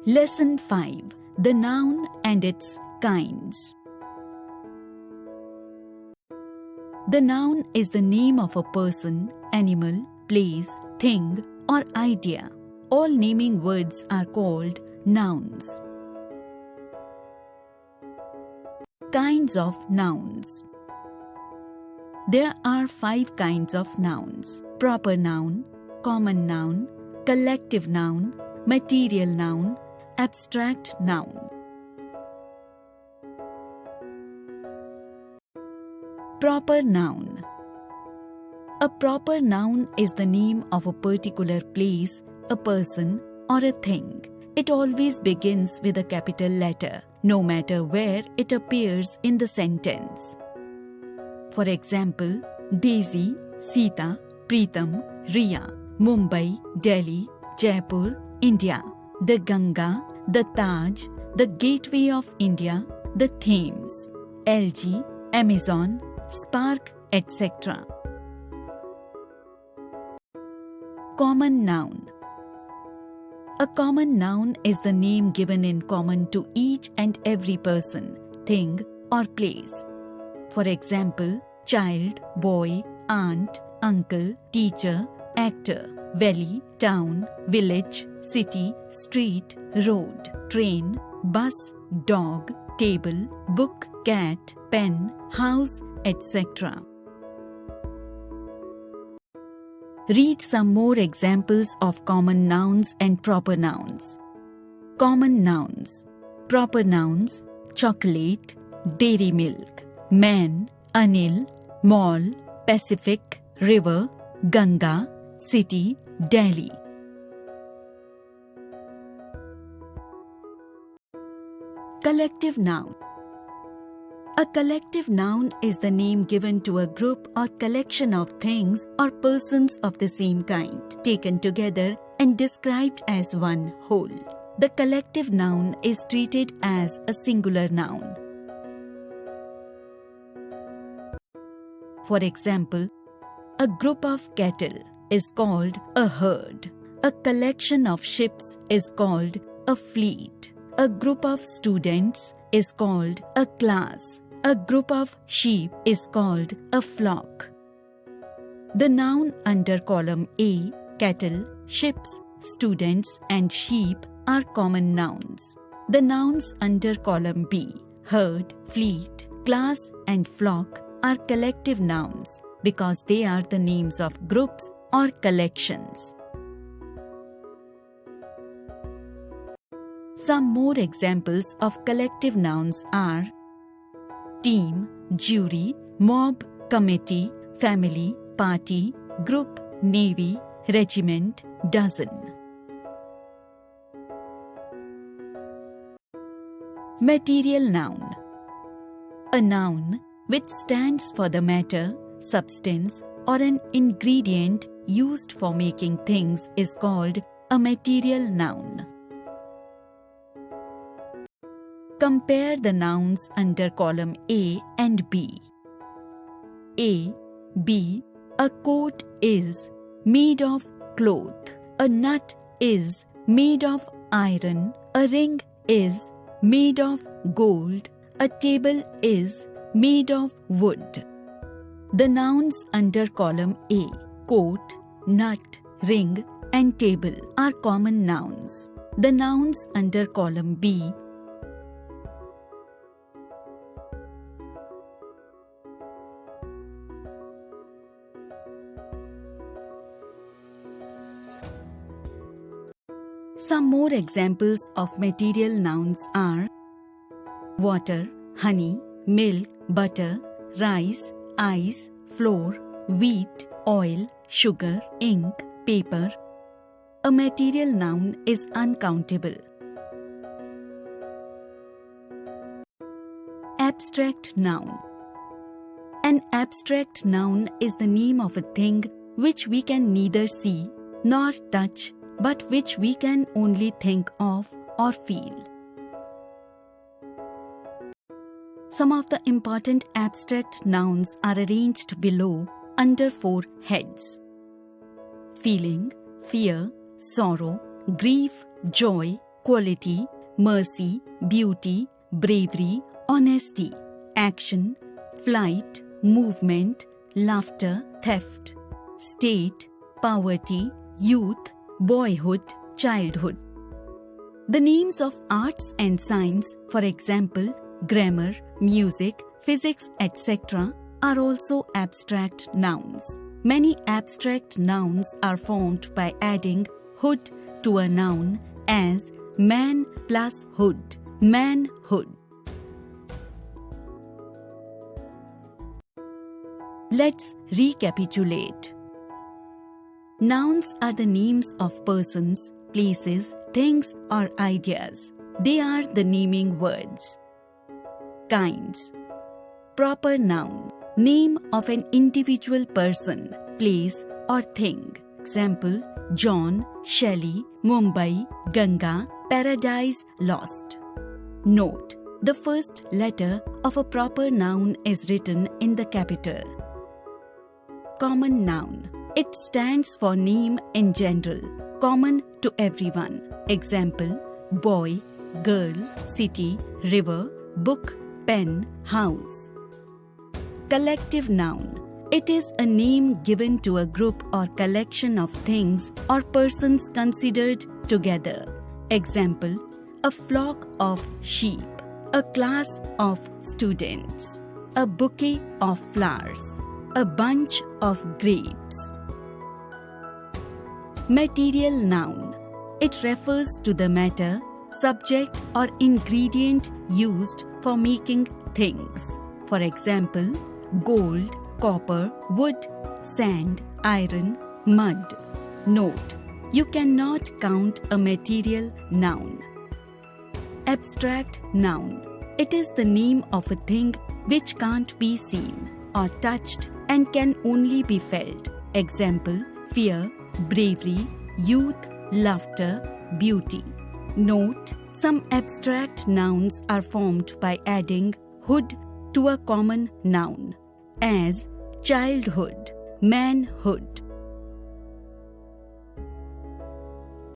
Lesson 5. The noun and its kinds. The noun is the name of a person, animal, place, thing, or idea. All naming words are called nouns. Kinds of nouns. There are 5 kinds of nouns: proper noun, common noun, collective noun, material noun, abstract noun. Proper noun. A proper noun is the name of a particular place, a person, or a thing. It always begins with a capital letter, no matter where it appears in the sentence. For example, Daisy, Sita, Pritam, Riya, Mumbai, Delhi, Jaipur, India, the Ganga, the Taj, the Gateway of India, the Thames, LG, Amazon, Spark, etc. Common noun. A common noun is the name given in common to each and every person, thing, or place. For example, child, boy, aunt, uncle, teacher, actor, valley, town, village, city, street, road, train, bus, dog, table, book, cat, pen, house, etc. Read some more examples of common nouns and proper nouns. Common nouns. Proper nouns: chocolate, dairy milk, man, Anil, mall, Pacific, river, Ganga, city, Delhi. Collective noun. A collective noun is the name given to a group or collection of things or persons of the same kind, taken together and described as one whole. The collective noun is treated as a singular noun. For example, a group of cattle is called a herd. A collection of ships is called a fleet. A group of students is called a class. A group of sheep is called a flock. The noun under column A, cattle, ships, students, and sheep, are common nouns. The nouns under column B, herd, fleet, class, and flock, are collective nouns because they are the names of groups or collections. Some more examples of collective nouns are team, jury, mob, committee, family, party, group, navy, regiment, dozen. Material noun. A noun which stands for the matter, substance, or an ingredient used for making things is called a material noun. Compare the nouns under column A and B. A, B. A coat is made of cloth. A nut is made of iron. A ring is made of gold. A table is made of wood. The nouns under column A, coat, nut, ring, and table, are common nouns. The nouns under column B, some more examples of material nouns are water, honey, milk, butter, rice, ice, flour, wheat, oil, sugar, ink, paper. A material noun is uncountable. Abstract noun. An abstract noun is the name of a thing which we can neither see nor touch, but which we can only think of or feel. Some of the important abstract nouns are arranged below under 4 heads: feeling, fear, sorrow, grief, joy, equality, mercy, beauty, bravery, honesty, action, flight, movement, laughter, theft, state, poverty, youth, boyhood, childhood. The names of arts and science, for example, grammar, music, physics, etc., are also abstract nouns. Many abstract nouns are formed by adding hood to a noun, as man plus hood, manhood. Let's recapitulate. Nouns are the names of persons, places, things, or ideas. They are the naming words. Kinds. Proper noun. Name of an individual person, place, or thing. Example, John, Shelley, Mumbai, Ganga, Paradise Lost. Note: the first letter of a proper noun is written in the capital. Common noun. It stands for name in general, common to everyone. Example, boy, girl, city, river, book, pen, house. Collective noun. It is a name given to a group or collection of things or persons considered together. Example, a flock of sheep, a class of students, a bouquet of flowers, a bunch of grapes. Material noun. It refers to the matter, subject, or ingredient used for making things. For example, gold, copper, wood, sand, iron, mud. Note: you cannot count a material noun. Abstract noun. It is the name of a thing which can't be seen or touched and can only be felt. Example, fear, bravery, youth, laughter, beauty. Note: some abstract nouns are formed by adding hood to a common noun, as childhood, manhood.